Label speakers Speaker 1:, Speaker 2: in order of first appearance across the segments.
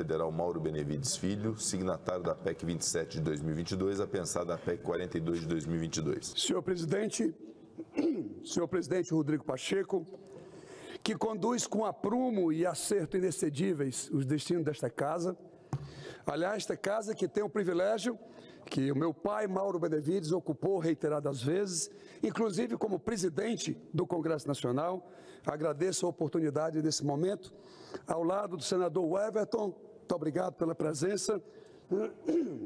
Speaker 1: federal Mauro Benevides Filho, signatário da PEC 27 de 2022, apensada a PEC 42 de 2022.
Speaker 2: Senhor presidente Rodrigo Pacheco, que conduz com aprumo e acerto inexcedíveis os destinos desta casa. Aliás, esta casa que tem o privilégio que o meu pai, Mauro Benevides, ocupou reiteradas vezes, inclusive como presidente do Congresso Nacional. Agradeço a oportunidade nesse momento, ao lado do senador Everton, muito obrigado pela presença.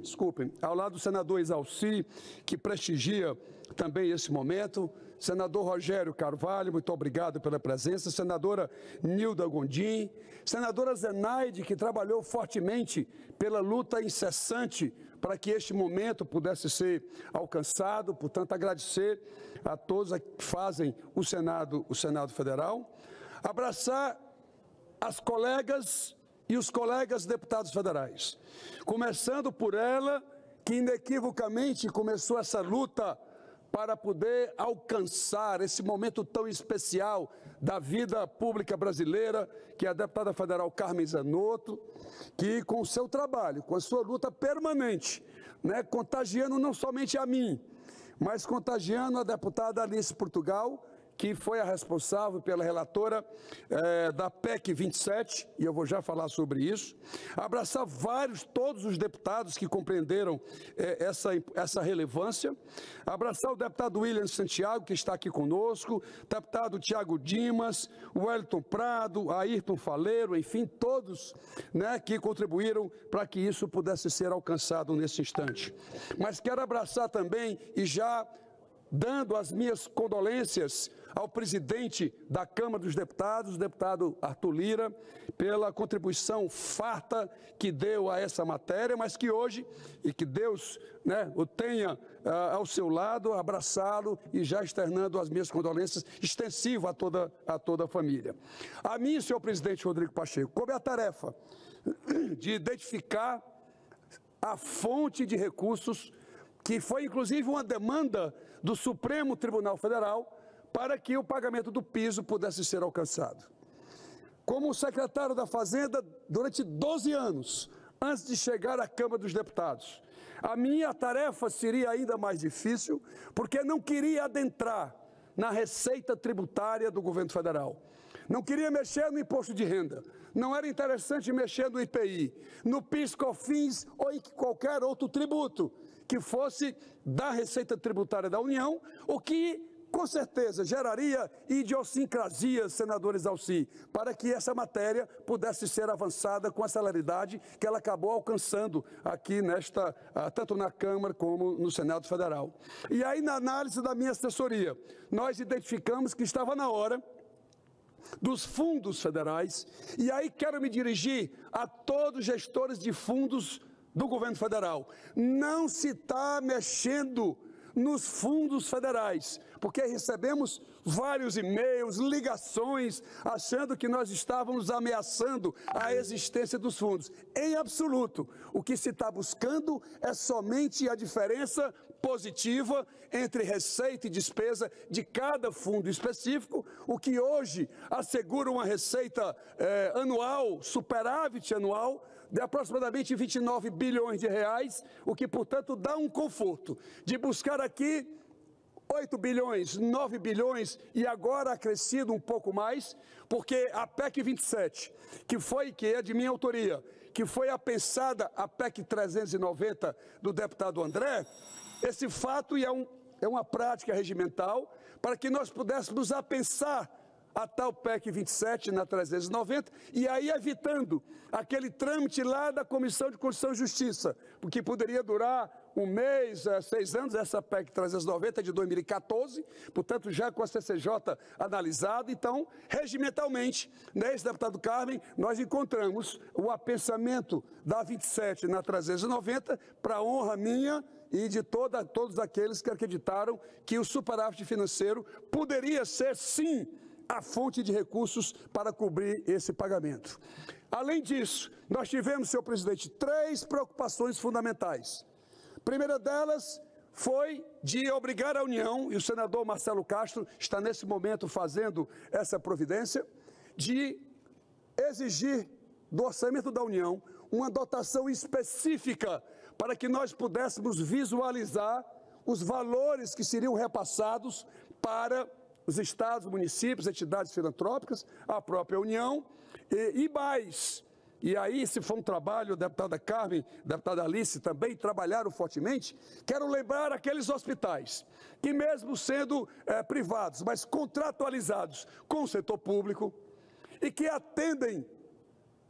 Speaker 2: Desculpem, ao lado do senador Exalci, que prestigia também esse momento, senador Rogério Carvalho, muito obrigado pela presença, senadora Nilda Gondim, senadora Zenaide, que trabalhou fortemente pela luta incessante para que este momento pudesse ser alcançado, portanto, agradecer a todos que fazem o Senado Federal, abraçar as colegas e os colegas deputados federais, começando por ela, que inequivocamente começou essa luta para poder alcançar esse momento tão especial da vida pública brasileira, que é a deputada federal Carmen Zanotto, que com o seu trabalho, com a sua luta permanente, contagiando não somente a mim, mas contagiando a deputada Alice Portugal, que foi a responsável pela relatora da PEC 27, e eu vou já falar sobre isso, abraçar todos os deputados que compreenderam essa relevância, abraçar o deputado William Santiago, que está aqui conosco, deputado Tiago Dimas, o Wellington Prado, Ayrton Faleiro, enfim, todos que contribuíram para que isso pudesse ser alcançado nesse instante. Mas quero abraçar também, e já dando as minhas condolências ao presidente da Câmara dos Deputados, o deputado Arthur Lira, pela contribuição farta que deu a essa matéria, mas que hoje, e que Deus o tenha ao seu lado, abraçá-lo e já externando as minhas condolências, extensivo a toda a família. A mim, senhor presidente Rodrigo Pacheco, coube a tarefa de identificar a fonte de recursos, que foi inclusive uma demanda do Supremo Tribunal Federal, para que o pagamento do piso pudesse ser alcançado. Como secretário da Fazenda durante 12 anos, antes de chegar à Câmara dos Deputados, a minha tarefa seria ainda mais difícil, porque não queria adentrar na receita tributária do governo federal. Não queria mexer no imposto de renda, não era interessante mexer no IPI, no PIS/COFINS ou em qualquer outro tributo que fosse da receita tributária da União, o que com certeza geraria idiosincrasias, senador Exalci, para que essa matéria pudesse ser avançada com a celeridade que ela acabou alcançando aqui tanto na Câmara como no Senado Federal. E aí, na análise da minha assessoria, nós identificamos que estava na hora dos fundos federais, e aí quero me dirigir a todos os gestores de fundos do governo federal. Não se está mexendo nos fundos federais, porque recebemos vários e-mails, ligações, achando que nós estávamos ameaçando a existência dos fundos. Em absoluto, o que se está buscando é somente a diferença positiva entre receita e despesa de cada fundo específico, o que hoje assegura uma receita anual, superávit anual, de aproximadamente 29 bilhões de reais, o que, portanto, dá um conforto de buscar aqui 8 bilhões, 9 bilhões e agora acrescido um pouco mais, porque a PEC 27, que é de minha autoria, que foi apensada a PEC 390 do deputado André, esse fato é uma prática regimental para que nós pudéssemos apensar a tal PEC 27 na 390, e aí evitando aquele trâmite lá da Comissão de Constituição e Justiça, porque poderia durar um mês, 6 anos, essa PEC 390 é de 2014, portanto já com a CCJ analisada. Então, regimentalmente, nesse deputado Carmen, nós encontramos o apensamento da 27 na 390 para honra minha e de todos aqueles que acreditaram que o superávit financeiro poderia ser, sim, a fonte de recursos para cobrir esse pagamento. Além disso, nós tivemos, senhor presidente, 3 preocupações fundamentais. A primeira delas foi de obrigar a União, e o senador Marcelo Castro está nesse momento fazendo essa providência, de exigir do orçamento da União uma dotação específica para que nós pudéssemos visualizar os valores que seriam repassados para os estados, municípios, entidades filantrópicas, a própria União e mais. E aí, se for um trabalho, deputada Carmen, deputada Alice também trabalharam fortemente, quero lembrar aqueles hospitais que mesmo sendo privados, mas contratualizados com o setor público e que atendem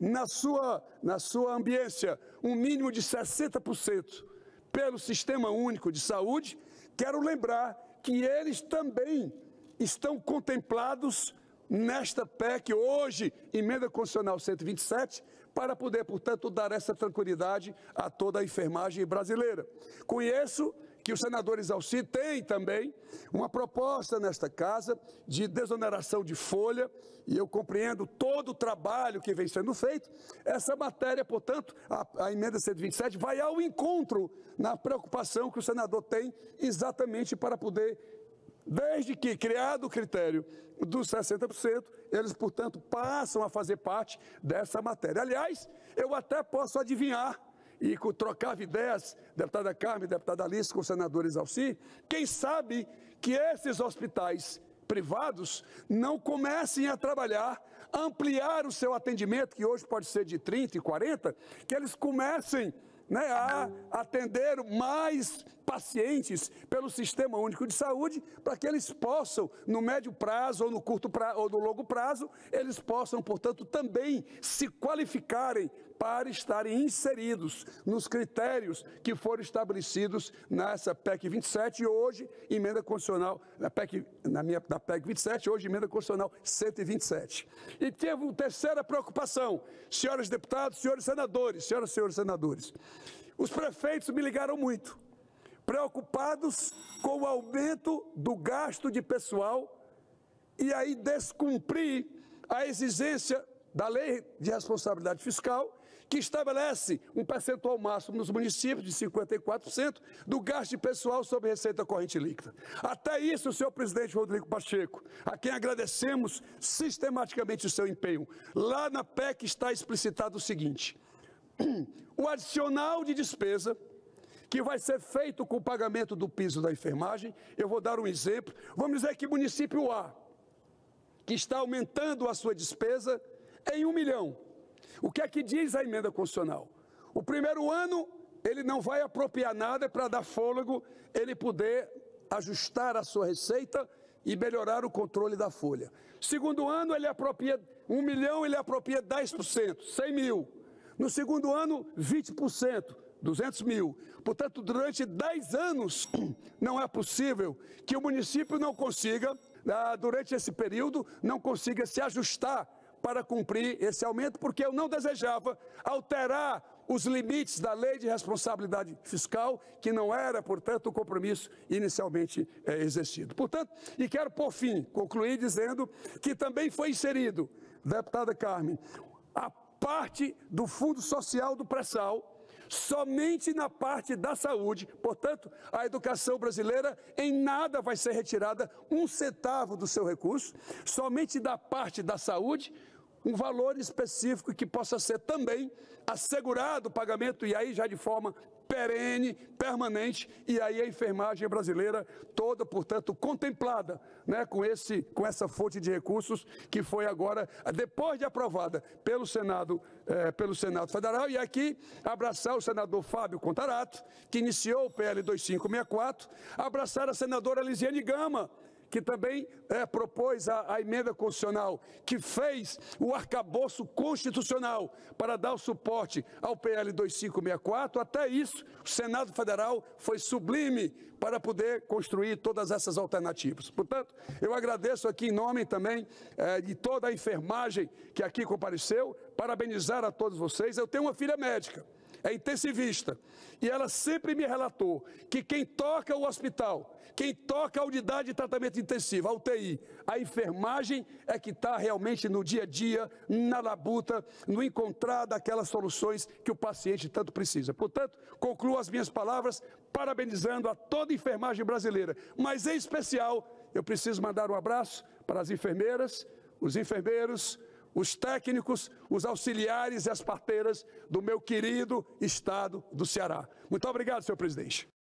Speaker 2: na sua ambiência um mínimo de 60% pelo Sistema Único de Saúde, quero lembrar que eles também estão contemplados nesta PEC, hoje, Emenda Constitucional 127, para poder, portanto, dar essa tranquilidade a toda a enfermagem brasileira. Conheço que o senador Exalci tem também uma proposta nesta casa de desoneração de folha, e eu compreendo todo o trabalho que vem sendo feito. Essa matéria, portanto, a emenda 127 vai ao encontro na preocupação que o senador tem exatamente para poder, desde que criado o critério dos 60%, eles, portanto, passam a fazer parte dessa matéria. Aliás, eu até posso adivinhar, e trocava ideias, deputada Carmen, deputada Alice, com o senador Exalci, quem sabe que esses hospitais privados não comecem a trabalhar, ampliar o seu atendimento, que hoje pode ser de 30 e 40, que eles comecem a atender mais pacientes pelo Sistema Único de Saúde, para que eles possam, no médio prazo ou no curto prazo, ou no longo prazo, eles possam, portanto, também se qualificarem para estarem inseridos nos critérios que foram estabelecidos nessa PEC 27 e hoje, emenda constitucional, na PEC 27, hoje, emenda constitucional 127. E teve uma terceira preocupação, senhoras deputados, senhores senadores, senhoras e senhores senadores. Os prefeitos me ligaram muito, preocupados com o aumento do gasto de pessoal e aí descumprir a exigência da Lei de Responsabilidade Fiscal, que estabelece um percentual máximo nos municípios de 54% do gasto de pessoal sobre receita corrente líquida. Até isso, o senhor presidente Rodrigo Pacheco, a quem agradecemos sistematicamente o seu empenho, lá na PEC está explicitado o seguinte: o adicional de despesa que vai ser feito com o pagamento do piso da enfermagem, eu vou dar um exemplo, vamos dizer que o município A, que está aumentando a sua despesa em 1 milhão, o que é que diz a emenda constitucional? O primeiro ano, ele não vai apropriar nada para dar fôlego, ele poder ajustar a sua receita e melhorar o controle da folha. Segundo ano, ele apropria 1 milhão, ele apropria 10%, 100 mil. No segundo ano, 20%, 200 mil. Portanto, durante 10 anos, não é possível que o município não consiga, durante esse período, não consiga se ajustar para cumprir esse aumento, porque eu não desejava alterar os limites da Lei de Responsabilidade Fiscal, que não era, portanto, o compromisso inicialmente exercido. Portanto, e quero, por fim, concluir dizendo que também foi inserido, deputada Carmen, a parte do Fundo Social do Pré-Sal, somente na parte da saúde. Portanto, a educação brasileira em nada vai ser retirada 1 centavo do seu recurso, somente da parte da saúde, um valor específico que possa ser também assegurado o pagamento, e aí já de forma perene, permanente, e aí a enfermagem brasileira toda, portanto, contemplada, com essa fonte de recursos que foi agora, depois de aprovada pelo Senado Federal, e aqui abraçar o senador Fábio Contarato, que iniciou o PL 2564, abraçar a senadora Elisiane Gama, que também propôs a emenda constitucional, que fez o arcabouço constitucional para dar o suporte ao PL 2564. Até isso, o Senado Federal foi sublime para poder construir todas essas alternativas. Portanto, eu agradeço aqui em nome também de toda a enfermagem que aqui compareceu, parabenizar a todos vocês. Eu tenho uma filha médica, é intensivista, e ela sempre me relatou que quem toca o hospital, quem toca a unidade de tratamento intensivo, a UTI, a enfermagem é que está realmente no dia a dia, na labuta, no encontrar daquelas soluções que o paciente tanto precisa. Portanto, concluo as minhas palavras parabenizando a toda a enfermagem brasileira, mas em especial eu preciso mandar um abraço para as enfermeiras, os enfermeiros, os técnicos, os auxiliares e as parteiras do meu querido estado do Ceará. Muito obrigado, senhor presidente.